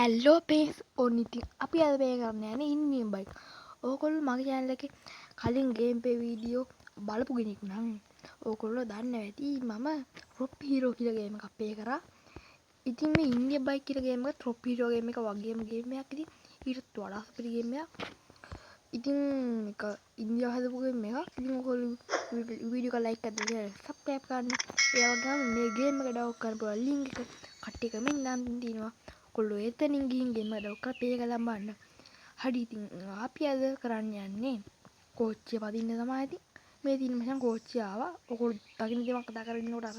Hello pace ඔන්න ඉතින් අපි අද මේ කරන්න යන්නේ ඉන්වියම් බයික්. ඕගොල්ලෝ මගේ channel එකේ කලින් ගේම් ප්ලේ වීඩියෝ බලපු කෙනෙක් නම් ඕගොල්ලෝ දන්නවා ඇති මම රොප් හීරෝ කියලා ගේම් එකක් ප්ලේ කරා. ඉතින් මේ ඉන්දියන් බයික් කියලා ගේම් එක රොප් හීරෝ ගේම් එක වගේම ගේම් එකක්. ඉතින් ඊටත් වඩා සුපිරි ගේම් එකක්. ඉතින් මේක ඉන්දියාව හදපු ගේම් එකක්. ඉතින් ඕගොල්ලෝ වීඩියෝ එක ලයික් කරලා සබ්ස්ක්‍රයිබ් කරන්න. ඒ වගේම මේ ගේම් එක ඩවුන්ලෝඩ් කරන්න පුළුවන් ලින්ක් එක කට්ටිය කමෙන්ට් දාන්න තියෙනවා. ඔයගොල්ලෝ එතනින් ගිහින් ගේම් එක ඩවුන්ලෝඩ් කරලා ප්ලේ කරලා බලන්න. හරි ඉතින් අපි අද කරන්න යන්නේ කෝච්චිය පදින්න තමයි. ඉතින් මේ තියෙන මචං කෝච්චිය ආවා. ඔයගොල්ලෝ දකින්න දේ මම කතා කරගෙන ඉන්නකොට අර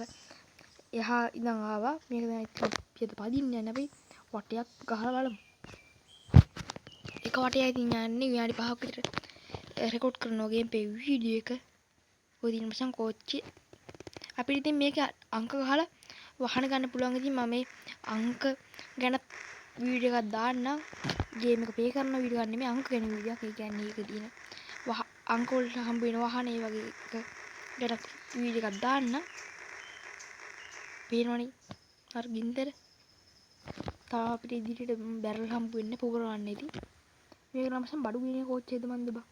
එහා ඉඳන් ආවා. මේක දැන් පියද පදින්න යන්නේ අපි වටයක් ගහලා බලමු. එක වටයයි ඉතින් යන්නේ විනාඩි 5ක් විතර රෙකෝඩ් කරනවා ගේම් ප්ලේ වීඩියෝ එක. ඔය තියෙන මචං කෝච්චිය. අපිට ඉතින් මේක අංක ගහලා වහන ගන්න පුළුවන්. ඉතින් මම මේ අංක ගැන වීඩියෝ එකක් දාන්නම්. ගේම් එක ප්ලේ කරන වීඩියෝ එකක් නෙමෙයි අංක ගැන වීඩියෝ එකක්. ඒ කියන්නේ ඒක තියෙන අංක වලට හම්බ වෙන වාහන ඒ වගේ එක ගැන වීඩියෝ එකක් දාන්නම්. පේනවනේ අර ගින්දර. තාම අපිට ඉදිරියට බැරල් හම්බ වෙන්නේ පුරවන්න ඉතින්. මේක නම් සම් බඩු ගිනේ කෝච්චියද මන්ද බා.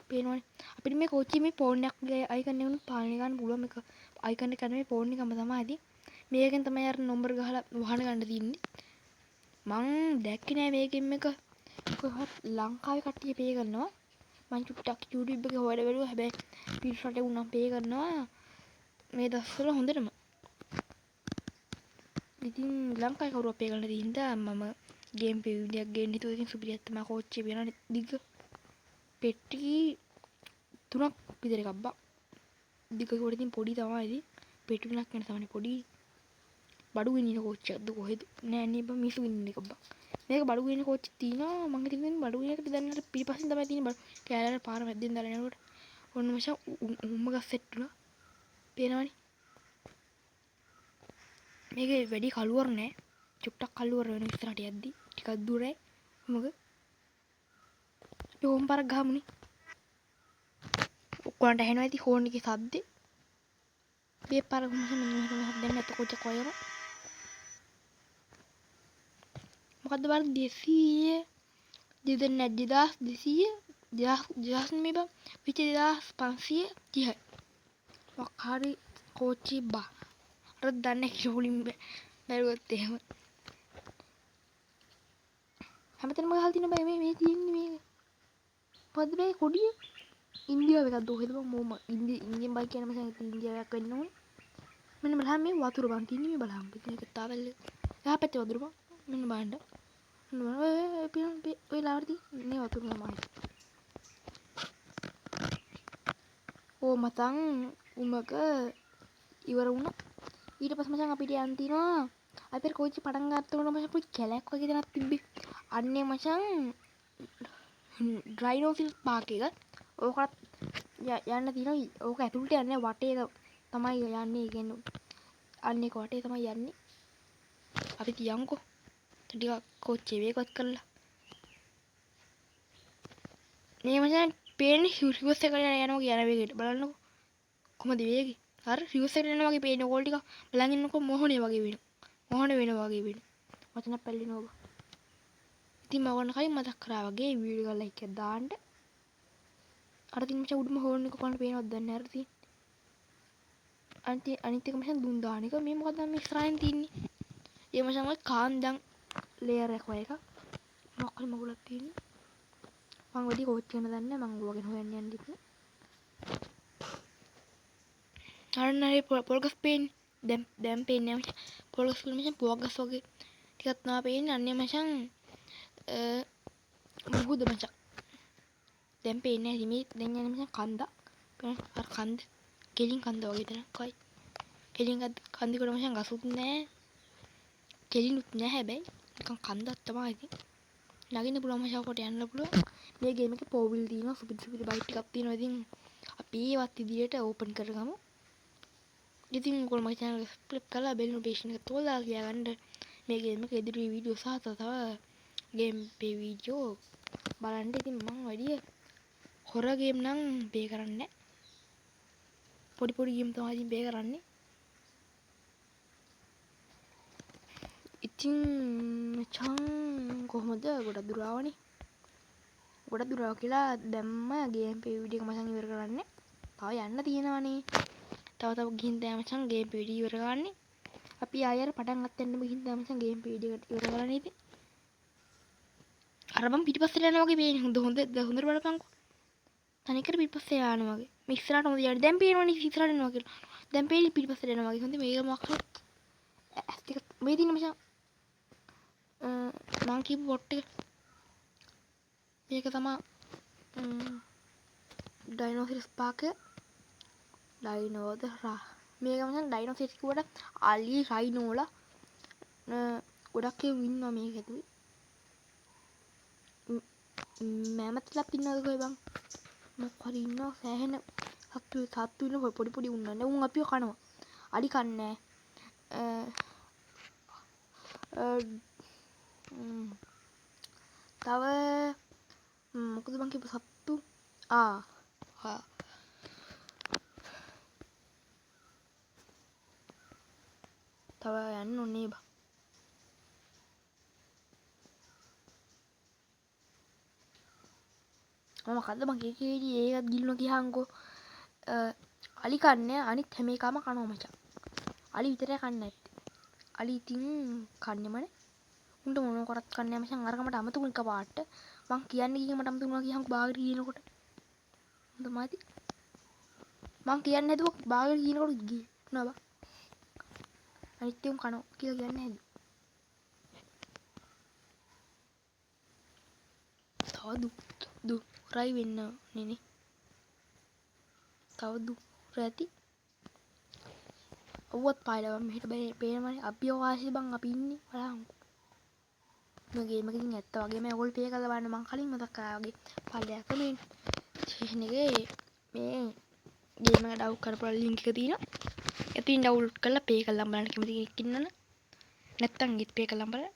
පේනවනේ. අපිට මේ කෝච්චියේ මේ ෆෝන් එකක් අයිකන් එක උන් පාලනය ගන්න පුළුවන්. මේක අයිකන් එක නෙමෙයි ෆෝන් එකම තමයි. ඉතින් මේකෙන් තමයි අර නම්බර් ගහලා වහන ගන්න තියෙන්නේ. මං දැක්කේ නෑ මේ ගේම් එක කොහොමද ලංකාවේ කට්ටිය ප්ලේ කරනවා. මං චුට්ටක් YouTube එකේ හොයලා බැලුවා. හැබැයි පිට රටේ උනම් ප්ලේ කරනවා මේ දවස්වල හොඳටම. ඉතින් ලංකාවේ කවුරුත් ප්ලේ කරන්න තියෙනවා. මම ගේම් ප්ලේ වීඩියෝ එකක් ගේන්න හිතුවා. ඉතින් සුපිරියක් තමයි කෝච්චිය වෙනනේ දිග පෙට්ටි 3ක් විතර එකක් බා. දිග කොට ඉතින් පොඩි තමයි. ඉතින් පෙට්ටි 3ක් වෙන තමයි පොඩි. බඩු ගෙනින කෝච්චියක්ද කොහෙද නෑ නේ බං මිනිස්සු ගෙනින එක බං. මේක බඩු ගෙනින කෝච්චි තියෙනවා. මං හිතන්නේ බඩු ගෙනින එකට දැන් අර පිටිපස්සෙන් තමයි තියෙන්නේ. කෑලර පාර මැද්දෙන් දාලා යනකොට ඔන්න මචං උම්ම ගස් සෙට් වුණා. පේනවනේ. මේකේ වැඩි කළුවර නෑ. චුට්ටක් කළුවර වෙන ඉස්සරහට යද්දි ටිකක් දුරයි. මොකද අපි ඕම් පාරක් ගහමුනේ. ඔක්කොන්ට ඇහෙනවා ඇති හෝන් එකේ සද්දේ. මේ පාර කොහොමද මෙහෙම දැන් එතකොට කොයර මොකද්ද බාර 200 දෙදෙන 2200 2000 මේ බං 2530යි වක්කාරි කෝච්චි බා අර දන්නේ කිවුලින් බැලුවොත් එහෙම හැමතැනම ගහලා තියෙන බයි මේ තියෙන්නේ මේක මොකද්ද මේ කොඩිය ඉන්දියාව එකක් දෝ හෙද බං මොම ඉන්දියන් බයික් කියන මචං ඉන්දියාවක් වෙන්න ඕනේ මෙන්න බලන්න මේ වතුර බං තියෙන්නේ මේ බලන්න මේක තාවල් එහා පැත්තේ වතුර බං මෙන්න බලන්න ඔය ලාවට තියෙන්නේ වතුර තමයි ඕ මතන් උමක ඉවර වුණා ඊට පස්සේ මචං අපිට යන්න තියනවා අපේ කෝච්චි පටන් ගන්නකොට මචං පොඩි කැලයක් වගේ දෙයක් තිබ්බේ අන්නේ මචං ඩ්‍රයිනෝසිල් පාක් එක ඕකත් යන්න තියෙනවා ඕක ඇතුළට යන්නේ වටේ තමයි යන්නේ කියන්නේ අන්නේ කොටේ තමයි යන්නේ අපි තියන්කෝ ටිකක් කෝච්චිය වේගවත් කරලා මේ මචං පේන්නේ රිවර්ස් එකට යනවා කියන වේගෙට බලන්නකෝ කොහමද වේගෙ අර රිවර්ස් එකට යනවා වගේ පේන්නේ ඕල් ටික බලන් ඉන්නකෝ මොහොනේ වගේ වෙනවා මොහොනේ වෙනවා වගේ වෙනවා වචන පැල්ලිනවා බා ඉතින් මම වන්න කලින් මතක් කරා වගේ වීඩියෝ එක ලයික් එකක් දාන්න අර තින් මචං උඩම හෝන් එක කොහොමද පේනවද දන්නේ නැහැ අර තින් අනිත් එක මචං දුන් දාන එක මේ මොකද්ද මේ ඉස්සරහින් තින්නේ ඒ මචං ඔය කාන්දම් ලේයර් එක වගේ එකක් මොකක්ද මගුලක් තියෙන්නේ මං වැඩි කෝච්චි ගැන දන්නේ නැහැ මං ඔයගෙන් හොයන්න යන්න ඉතින් අරන්නේ පොල්ගස් පේන්නේ දැන් පේන්නේ නැහැ මචං පොල්ගස් වල මචං පොල්ගස් වගේ ටිකක් තමයි පේන්නේ අන්නේ මචං මොහොද මචං දැන් පේන්නේ නැහැ මේ දැන් යන්නේ මචං කන්ද අර කන්ද කෙලින් කන්ද වගේ තමයි කයි කෙලින් කන්ද කොට මචං ගසුත් නැහැ කෙලිනුත් නැහැ හැබැයි නිකන් කන්දක් තමයි ඉතින් නගින්න පුළුවන් මචං කොට යන්න පුළුවන් මේ ගේම් එකේ පෝවිල් තියෙනවා සුපිරි බයික් ටිකක් තියෙනවා ඉතින් අපි ඒවත් ඉදිරියට ඕපන් කරගමු ඉතින් ඔයගොල්ලෝ මගේ channel එක සබ්ස්ක්‍රයිබ් කරලා බෙල් නොටිෆිකේෂන් එක තෝරලා ගියාගන්න මේ ගේම් එක ඉදිරි වීඩියෝ සහ තව ගේම් ප්ලේ වීඩියෝ බලන්න ඉතින් මම වැඩි හොර ගේම් නම් ප්ලේ කරන්නේ පොඩි පොඩි ගේම් තමයි ඉතින් ප්ලේ කරන්නේ ඉතින් මචං කොහොමද ගොඩක් දුර ආවනේ. ගොඩක් දුර ආවා කියලා දැම්ම ගේම්පේ වීඩියෝ එක මචං ඉවර කරන්න. තව යන්න තියෙනවනේ. තව ගිහින් දැන් මචං ගේම්පේ වීඩියෝ ඉවර කරන්නේ. අපි ආයෙ පටන් ගන්න ගිහින් දැන් මචං ගේම්පේ වීඩියෝ එක ඉවර කරන්නේ ඉතින්. අර මම පිටිපස්සට යනවා වගේ පේන්නේ. හොඳට බලපන්කෝ. තනිකර පිටිපස්සේ යනවා වගේ. මේ ඉස්සරහට හොඳ යන්නේ. දැන් පේනවනේ ඉස්සරහට යනවා කියලා. දැන් පේන්නේ පිටිපස්සට යනවා වගේ. හොඳ මේක මොකක් හරි. ඇස් ටික මේ දින මචං මං කියපු බොට් එක. මේක තමයි ඩයිනෝසරස් පාක ඩයිනෝද මේක මචං ඩයිනෝසරස් කිව්වට අලි රයිනෝලා ගොඩක් ඒවා ඉන්නවා මේක ඇතුලේ. මෑමත්ලා ඉන්නවද කොයි බං? මොකක් හරි ඉන්නවා සෑහෙන සත්තු ඉන්න පොඩි උන්නන්නේ. උන් අපිව කනවා. අලි කන්නේ තව මොකද බං කියපු සත්තු? තව යන්න ඕනේ බං. මොකද්ද මං ඒකත් ගිල්නවා කියහන්කෝ. අලි කන්නේ අනිත් හැම එකම කනවා මචං. අලි විතරයි කන්නේ නැත්තේ. අලි ඉතින් කන්නේමනේ. උන්ට මොන කරත් කන්නේ මචං. අරක මට අමතුකුයි කපාට. මං කියන්නේ කීක මට අමතුකුනා කියහන්කෝ බාගෙට ගිනකොට. හොඳ මාති. මං කියන්නේ නැතුව බාගෙට ගිනකොට ගිනවා බං. අනිත් උන් කනවා කියලා කියන්නේ නැද්ද? තව දුරයි වෙන්න නේ. තව දුර ඇති. ඔව්වත් පායලා මෙහෙට පේනවනේ අභියවාසී බං අපි ඉන්නේ බලහන්කෝ. මේ ගේම් එකකින් ඇත්ත වගේම ඔයගොල්ලෝ ප්ලේ කරලා බලන්න මං කලින් මතක් කරා වගේ පල්ලෙයක් කමෙන්ට් සෙක්ෂන් එකේ මේ ගේම් එක ඩවුන්ලෝඩ් කරපුවා ලින්ක් එක තියෙනවා. එතින් ඩවුන්ලෝඩ් කරලා ප්ලේ කරලා බලන්න කැමති කෙනෙක් ඉන්නවනේ. නැත්තම් ගිත් ප්ලේ කරලා බලන්න.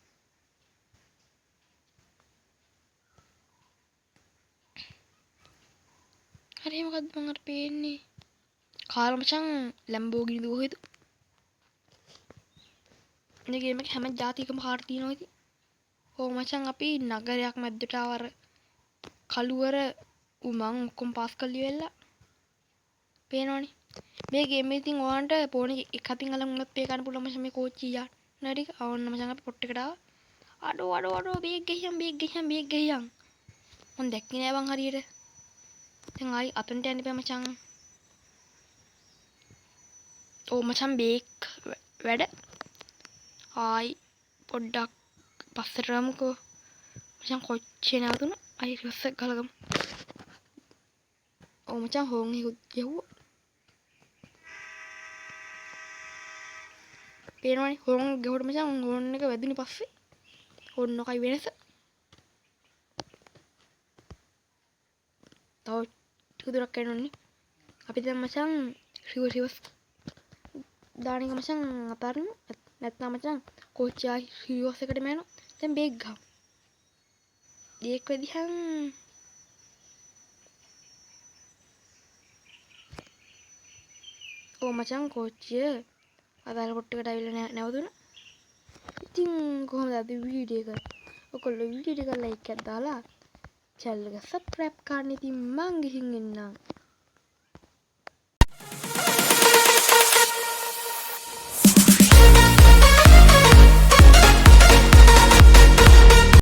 හරි මොකද්ද මං අර පේන්නේ? කාර් මචං ලැම්බෝගිනි දුවහෙද? මේ ගේම් එකේ හැම જાතියකම කාර් තියෙනවා ඉතින්. ඕ මචං අපි නගරයක් මැද්දට ආවර කළුවර උමං ඔක්කොම පාස් කරලි වෙලා පේනවනේ. මේ ගේම් එකේ ඉතින් ඔයාලට ෆෝන් එක අතින් අල්ලන් උනත් පේ ගන්න පුළුවන් මචං මේ කෝච්චි යන්න ටික. අවන්න මචං අපි පොට් එකට ආවා. අඩෝ බේග් ගියම්. මං දැක්කේ නෑ බං හරියට. දැන් ආයි අතනට යන්න බෑ මචං. ඕ මචං බේක් වැඩ. ආයි පොඩ්ඩක් පස්සට යමුකෝ. මචං කොච්චේ නැවතුණා. අයි රිවර්ස් එක ගලගමු. ඕ මචං හෝන් එක යවුවා. පේනවනේ හෝන් ගෙවුවට මචං හෝන් එක වැදුනේ පස්සේ. ඕන්නකයි වෙනස. තව ටික දුරක් යනෝනේ. අපි දැන් මචං රිවර්ස් දාන එක මචං අතාරිමු. නැත්නම් මචං කෝච්චිය ආයි රිවර්ස් එකටම යනවා. දැන් බේක් ගහමු. බේක් වෙදිහන් ඕ මචං කෝච්චිය අදාළ පොට්ටකට ඇවිල්ලා නැවතුණා. ඉතින් කොහොමද අපි වීඩියෝ එක ඔයගොල්ලෝ වීඩියෝ එක ලයික් එකක් දාලා channel එක subscribe කරන්න. ඉතින් මං ගිහින් එන්නම්.